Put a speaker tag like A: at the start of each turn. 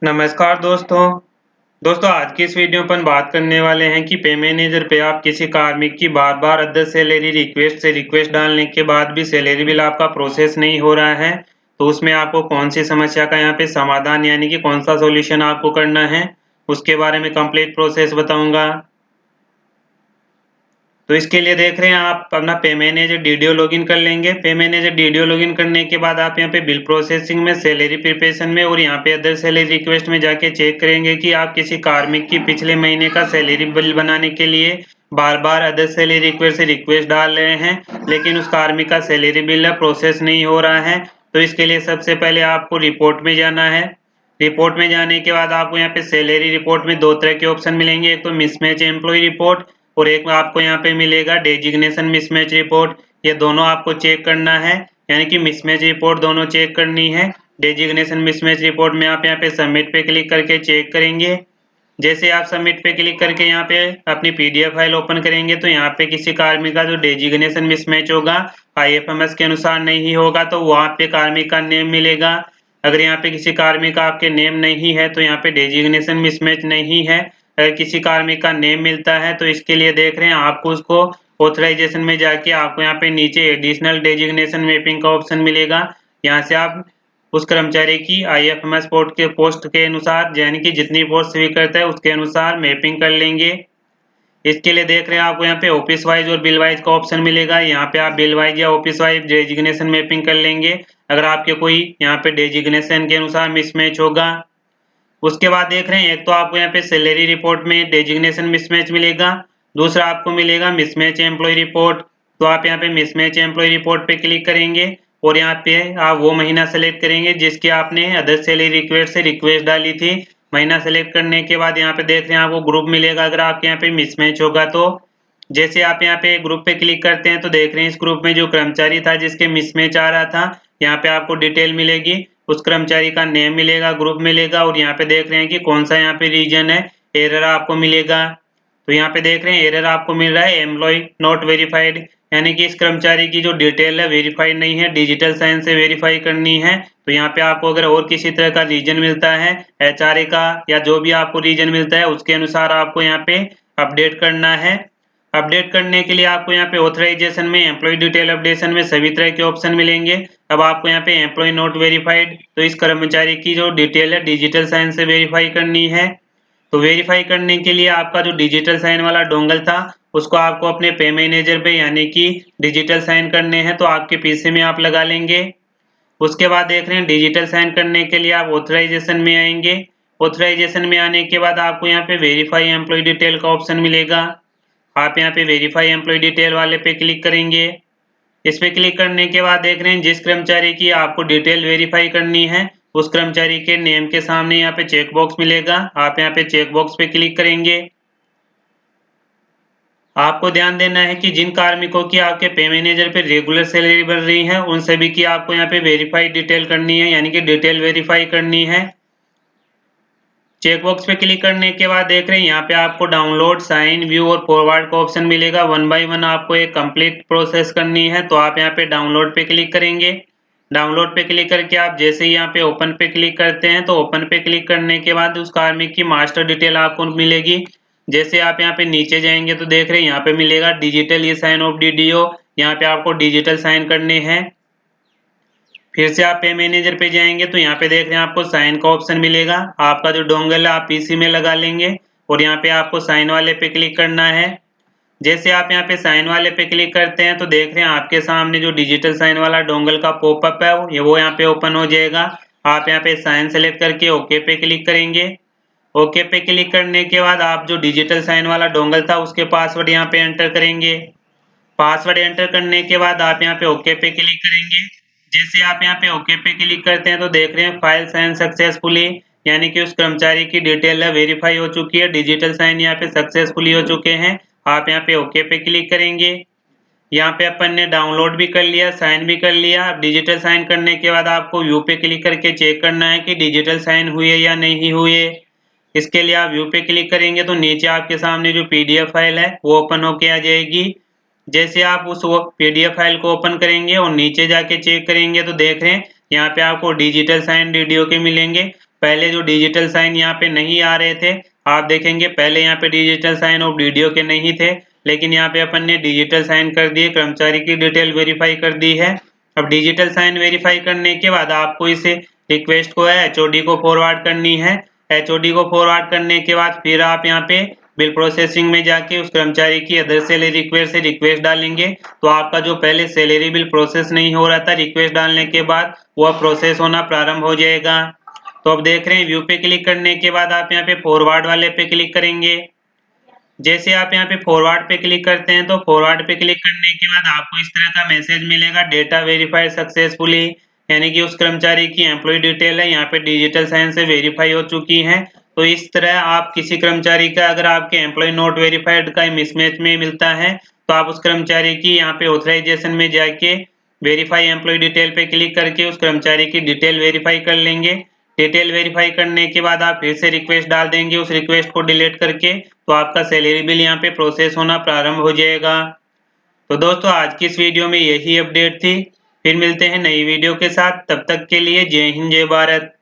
A: नमस्कार दोस्तों आज की इस वीडियो पर बात करने वाले हैं कि पे मैनेजर पे आप किसी कार्मिक की बार-बार अदर सैलरी रिक्वेस्ट से रिक्वेस्ट डालने के बाद भी सैलरी बिल आपका प्रोसेस नहीं हो रहा है, तो उसमें आपको कौन सी समस्या का यहाँ पे समाधान यानी कि कौन सा सॉल्यूशन आपको करना है, उसके बारे में कंप्लीट प्रोसेस बताऊंगा। तो इसके लिए देख रहे हैं आप अपना पे मैनेजर डीडीओ लॉगिन कर लेंगे। पे मैनेजर डीडीओ लॉगिन करने के बाद आप यहाँ पे बिल प्रोसेसिंग में, सैलरी प्रिपरेशन में और यहाँ पे अदर सैलरी रिक्वेस्ट में जाके चेक करेंगे कि आप किसी कार्मिक की पिछले महीने का सैलरी बिल बनाने के लिए बार-बार अदर सैलरी रिक्वेस्ट से रिक्वेस्ट डाल रहे हैं, लेकिन उस कार्मिक का सैलरी बिल प्रोसेस नहीं हो रहा है। तो इसके लिए सबसे पहले आपको रिपोर्ट में जाना है। रिपोर्ट में जाने के बाद आपको यहाँ पे सैलरी रिपोर्ट में दो तरह के ऑप्शन मिलेंगे, एक तो मिसमैच एम्प्लॉय रिपोर्ट और एक आपको यहाँ पे मिलेगा डेजिग्नेशन मिसमैच रिपोर्ट। ये दोनों आपको चेक करना है, यानी कि मिसमैच रिपोर्ट दोनों चेक करनी है। डेजिग्नेशन मिसमैच रिपोर्ट में आप यहाँ पे सबमिट पे क्लिक करके चेक करेंगे। जैसे आप सबमिट पे क्लिक करके यहाँ पे अपनी पीडीएफ फाइल ओपन करेंगे तो यहाँ पे किसी कार्मिक का जो डेजिग्नेशन मिसमैच होगा आईएफएमएस के अनुसार नहीं होगा तो वहाँ पे कार्मिक का नेम मिलेगा। अगर यहाँ पे किसी कार्मिक का आपके नेम नहीं है तो यहाँ पे डेजिग्नेशन मिसमैच नहीं है। अगर किसी कार्मिक का नेम मिलता है तो इसके लिए देख रहे हैं आपको उसको ऑथराइजेशन में जाके आपको यहाँ पे नीचे एडिशनल डेजिग्नेशन मैपिंग का ऑप्शन मिलेगा। यहाँ से आप उस कर्मचारी की आईएफएमएस पोस्ट के अनुसार यानी कि जितनी पोस्ट स्वीकृत है उसके अनुसार मैपिंग कर लेंगे। इसके लिए देख रहे हैं आपको यहाँ पे ऑफिस वाइज और बिल वाइज का ऑप्शन मिलेगा। यहाँ पे आप बिल वाइज या ऑफिस वाइज डेजिग्नेशन मैपिंग कर लेंगे अगर आपके कोई यहाँ पे डेजिग्नेशन के अनुसार मिसमैच होगा। उसके बाद देख रहे हैं एक तो आपको यहाँ पे सैलरी रिपोर्ट में डेजिग्नेशन मिसमैच मिलेगा, दूसरा आपको मिलेगा मिसमैच एम्प्लॉय रिपोर्ट। तो आप यहाँ पे मिसमैच एम्प्लॉय रिपोर्ट पे क्लिक करेंगे और यहाँ पे आप वो महीना सेलेक्ट करेंगे जिसकी आपने अदर सैलरी रिक्वेस्ट से रिक्वेस्ट डाली थी। महीना सेलेक्ट करने के बाद यहाँ पे देख रहे हैं आपको ग्रुप मिलेगा अगर आपके यहाँ पे मिसमैच होगा तो। जैसे आप यहाँ पे ग्रुप पे क्लिक करते हैं तो देख रहे हैं इस ग्रुप में जो कर्मचारी था जिसके मिसमैच आ रहा था यहाँ पे आपको डिटेल मिलेगी, उस कर्मचारी का नेम मिलेगा, ग्रुप मिलेगा और यहाँ पे देख रहे हैं कि कौन सा यहाँ पे रीजन है, एरर आपको मिलेगा। तो यहाँ पे देख रहे हैं एरर आपको मिल रहा है एम्प्लॉय नॉट वेरीफाइड, यानी कि इस कर्मचारी की जो डिटेल है वेरीफाइड नहीं है, डिजिटल साइन से वेरीफाई करनी है। तो यहाँ पे आपको अगर और किसी तरह का रीजन मिलता है एचआरए का या जो भी आपको रीजन मिलता है उसके अनुसार आपको यहाँ पे अपडेट करना है। अपडेट करने के लिए आपको यहाँ पे ऑथराइजेशन में एम्प्लॉय डिटेल अपडेशन में सभी तरह के ऑप्शन मिलेंगे। अब आपको यहाँ पे एम्प्लॉय नॉट वेरीफाइड तो इस कर्मचारी की जो डिटेल है डिजिटल साइन से वेरीफाई करनी है। तो वेरीफाई करने के लिए आपका जो डिजिटल साइन वाला डोंगल था उसको आपको अपने पे मैनेजर पे यानी कि डिजिटल साइन करने हैं तो आपके पीसी में आप लगा लेंगे। उसके बाद देख रहे हैं डिजिटल साइन करने के लिए आप ऑथराइजेशन में आएंगे। ऑथराइजेशन में आने के बाद आपको यहाँ पे वेरीफाई एम्प्लॉय डिटेल का ऑप्शन मिलेगा। आप यहाँ पे वेरीफाई एम्प्लॉय डिटेल वाले पे क्लिक करेंगे। इस पे क्लिक करने के बाद देख रहे हैं जिस कर्मचारी की आपको डिटेल वेरीफाई करनी है उस कर्मचारी के नेम के सामने यहाँ पे चेक बॉक्स मिलेगा। आप यहाँ पे चेक बॉक्स पे क्लिक करेंगे। आपको ध्यान देना है कि जिन कार्मिकों की आपके पे मैनेजर पे रेगुलर सैलरी बढ़ रही है उन सभी की आपको यहाँ पे वेरीफाई डिटेल करनी है, यानी कि डिटेल वेरीफाई करनी है। चेक बॉक्स पे क्लिक करने के बाद देख रहे हैं यहाँ पे आपको डाउनलोड, साइन, व्यू और फॉरवर्ड का ऑप्शन मिलेगा। वन बाय वन आपको एक कंप्लीट प्रोसेस करनी है। तो आप यहाँ पे डाउनलोड पे क्लिक करेंगे। डाउनलोड पे क्लिक करके आप जैसे ही यहाँ पे ओपन पे क्लिक करते हैं तो ओपन पे क्लिक करने के बाद उस कार्मिक की मास्टर डिटेल आपको मिलेगी। जैसे आप यहाँ पे नीचे जाएंगे तो देख रहे हैं यहाँ पे मिलेगा digital e sign of DDO, यहाँ पे आपको डिजिटल साइन करने हैं। फिर से आप पे मैनेजर पे जाएंगे तो यहाँ पे देख रहे हैं आपको साइन का ऑप्शन मिलेगा। आपका जो डोंगल है आप पीसी में लगा लेंगे और यहाँ पे आपको साइन वाले पे क्लिक करना है। जैसे आप यहाँ पे साइन वाले पे क्लिक करते हैं तो देख रहे हैं आपके सामने जो डिजिटल साइन वाला डोंगल का पॉपअप है वो यहाँ पे ओपन हो जाएगा। आप यहाँ पे साइन सेलेक्ट करके ओके पे क्लिक करेंगे। ओके पे क्लिक करने के बाद आप जो डिजिटल साइन वाला डोंगल था उसके पासवर्ड यहाँ पे एंटर करेंगे। पासवर्ड एंटर करने के बाद आप यहाँ पे ओके पे क्लिक करेंगे। जैसे आप यहाँ पे ओके पे क्लिक करते हैं तो देख रहे हैं फाइल साइन सक्सेसफुली, यानी कि उस कर्मचारी की डिटेल है वेरीफाई हो चुकी है, डिजिटल साइन यहाँ पे सक्सेसफुली हो चुके हैं। आप यहाँ पे ओके पे क्लिक करेंगे। यहाँ पे अपन ने डाउनलोड भी कर लिया, साइन भी कर लिया। अब डिजिटल साइन करने के बाद आपको व्यू पे क्लिक करके चेक करना है कि डिजिटल साइन हुए या नहीं हुए। इसके लिए आप व्यू पे क्लिक करेंगे तो नीचे आपके सामने जो पीडीएफ फाइल है वो ओपन होके आ जाएगी। जैसे आप उस पीडीएफ फाइल को ओपन करेंगे और नीचे जाके चेक करेंगे तो देख रहे हैं यहाँ पे आपको डिजिटल साइन डीडीओ के मिलेंगे। पहले जो डिजिटल साइन यहाँ पे नहीं आ रहे थे, आप देखेंगे पहले यहाँ पे डिजिटल साइन और वीडियो के नहीं थे, लेकिन यहाँ पे अपन ने डिजिटल साइन कर दिए, कर्मचारी की डिटेल वेरीफाई कर दी है। अब डिजिटल साइन वेरीफाई करने के बाद आपको इस रिक्वेस्ट को एचओडी को फॉरवर्ड करनी है। एचओडी को फॉरवर्ड करने के बाद फिर आप यहाँ पे बिल प्रोसेसिंग में जाके उस कर्मचारी की अदर सैलरी रिक्वेस्ट से रिक्वेस्ट डालेंगे, तो आपका जो पहले सैलरी बिल प्रोसेस नहीं हो रहा था, रिक्वेस्ट डालने के बाद वह प्रोसेस होना प्रारंभ हो जाएगा। तो अब देख रहे हैं व्यू पे क्लिक करने के बाद आप यहाँ पे फॉरवर्ड वाले पे क्लिक करेंगे। जैसे आप यहाँ पे फॉरवर्ड पे क्लिक करते हैं तो फॉरवर्ड पे क्लिक करने के बाद आपको इस तरह का मैसेज मिलेगा, डेटा वेरीफाइड सक्सेसफुली, यानी कि उस कर्मचारी की एम्प्लॉय डिटेल है यहाँ पे डिजिटल साइन से वेरीफाई हो चुकी है। तो इस तरह आप किसी कर्मचारी का अगर आपके एम्प्लॉय नॉट वेरीफाइड का मिसमैच में मिलता है तो आप उस कर्मचारी की यहाँ पे ऑथराइजेशन में जाके वेरीफाई एम्प्लॉय डिटेल पे क्लिक करके उस कर्मचारी की डिटेल वेरीफाई कर लेंगे। डिटेल वेरीफाई करने के बाद आप फिर से रिक्वेस्ट डाल देंगे, उस रिक्वेस्ट को डिलीट करके, तो आपका सैलरी बिल यहाँ पे प्रोसेस होना प्रारंभ हो जाएगा। तो दोस्तों आज की इस वीडियो में यही अपडेट थी, फिर मिलते हैं नई वीडियो के साथ, तब तक के लिए जय हिंद जय भारत।